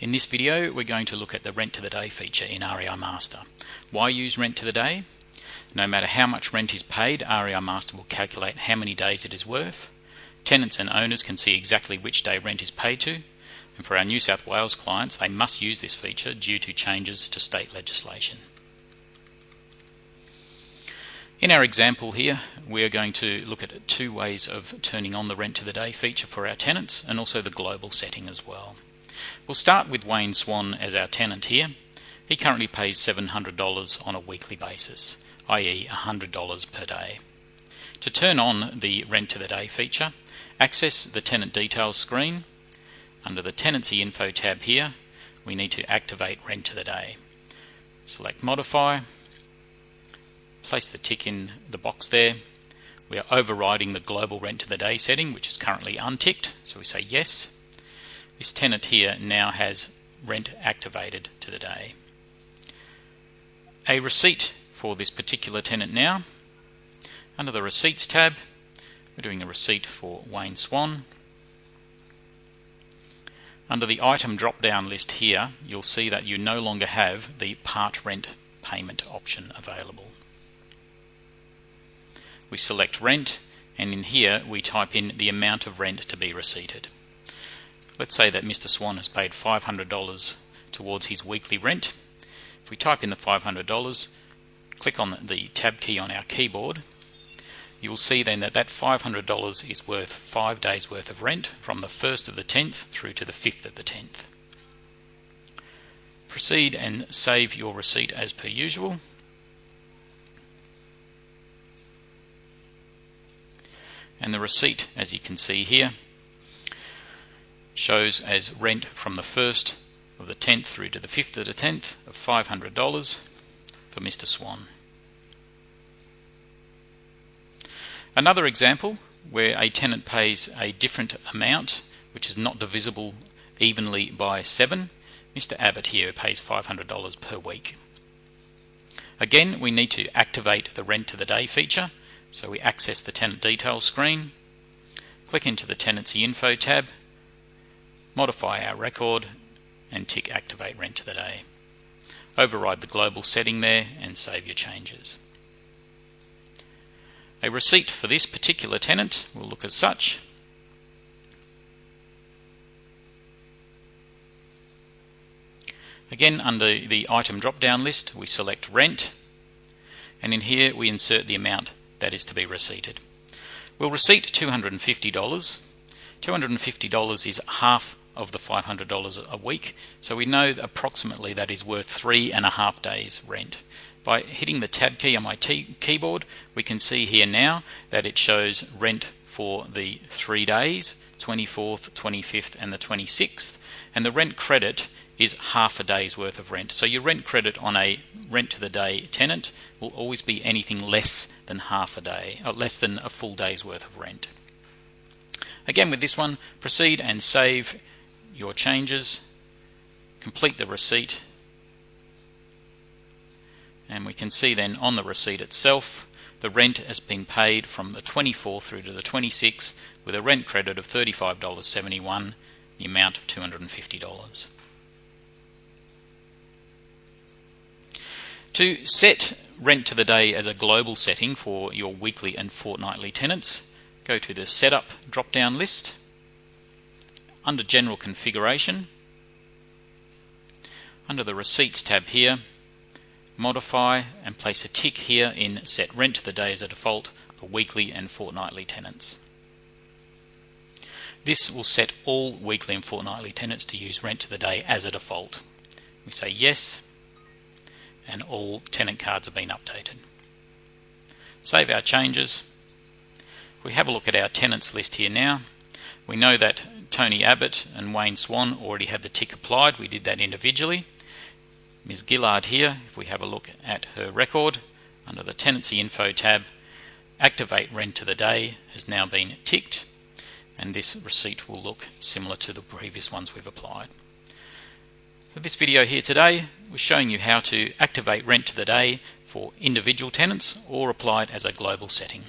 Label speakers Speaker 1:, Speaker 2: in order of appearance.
Speaker 1: In this video we're going to look at the Rent to the Day feature in REI Master. Why use Rent to the Day? No matter how much rent is paid, REI Master will calculate how many days it is worth. Tenants and owners can see exactly which day rent is paid to, and for our New South Wales clients they must use this feature due to changes to state legislation. In our example here we are going to look at two ways of turning on the Rent to the Day feature for our tenants and also the global setting as well. We'll start with Wayne Swan as our tenant here. He currently pays $700 on a weekly basis, i.e. $100 per day. To turn on the Rent to the Day feature, access the Tenant Details screen. Under the Tenancy Info tab here, we need to activate Rent to the Day. Select Modify, place the tick in the box there. We are overriding the Global Rent to the Day setting, which is currently unticked, so we say yes. This tenant here now has rent activated to the day. A receipt for this particular tenant now. Under the Receipts tab, we're doing a receipt for Wayne Swan. Under the item drop-down list here, you'll see that you no longer have the part rent payment option available. We select rent, and in here we type in the amount of rent to be receipted. Let's say that Mr. Swan has paid $500 towards his weekly rent. If we type in the $500, click on the tab key on our keyboard, you will see then that $500 is worth 5 days worth of rent from the 1st of the 10th through to the 5th of the 10th. Proceed and save your receipt as per usual. And the receipt, as you can see here, shows as rent from the 1st of the 10th through to the 5th of the 10th of $500 for Mr. Swan. Another example where a tenant pays a different amount which is not divisible evenly by 7. Mr. Abbott here pays $500 per week. Again, we need to activate the Rent to the Day feature, so we access the Tenant Details screen, click into the Tenancy Info tab, modify our record and tick Activate Rent to the Day. Override the global setting there and save your changes. A receipt for this particular tenant will look as such. Again, under the item drop-down list we select rent, and in here we insert the amount that is to be receipted. We'll receipt $250. $250 is half of the $500 a week, so we know approximately that is worth 3.5 days rent. By hitting the tab key on my keyboard, we can see here now that it shows rent for the 3 days, 24th, 25th and the 26th, and the rent credit is half a day's worth of rent. So your rent credit on a Rent to the Day tenant will always be anything less than half a day, or less than a full day's worth of rent. Again, with this one, proceed and save your changes, complete the receipt, and we can see then on the receipt itself the rent has been paid from the 24th through to the 26th with a rent credit of $35.71, the amount of $250. To set Rent to the Day as a global setting for your weekly and fortnightly tenants, go to the Setup drop-down list. Under General Configuration, under the Receipts tab here, modify and place a tick here in Set Rent to the Day as a default for weekly and fortnightly tenants. This will set all weekly and fortnightly tenants to use Rent to the Day as a default. We say yes, and all tenant cards have been updated. Save our changes. We have a look at our tenants list here now. We know that Tony Abbott and Wayne Swan already have the tick applied. We did that individually. Ms. Gillard here, if we have a look at her record, under the Tenancy Info tab, Activate Rent to the Day has now been ticked, and this receipt will look similar to the previous ones we've applied. So this video here today was showing you how to activate Rent to the Day for individual tenants or apply it as a global setting.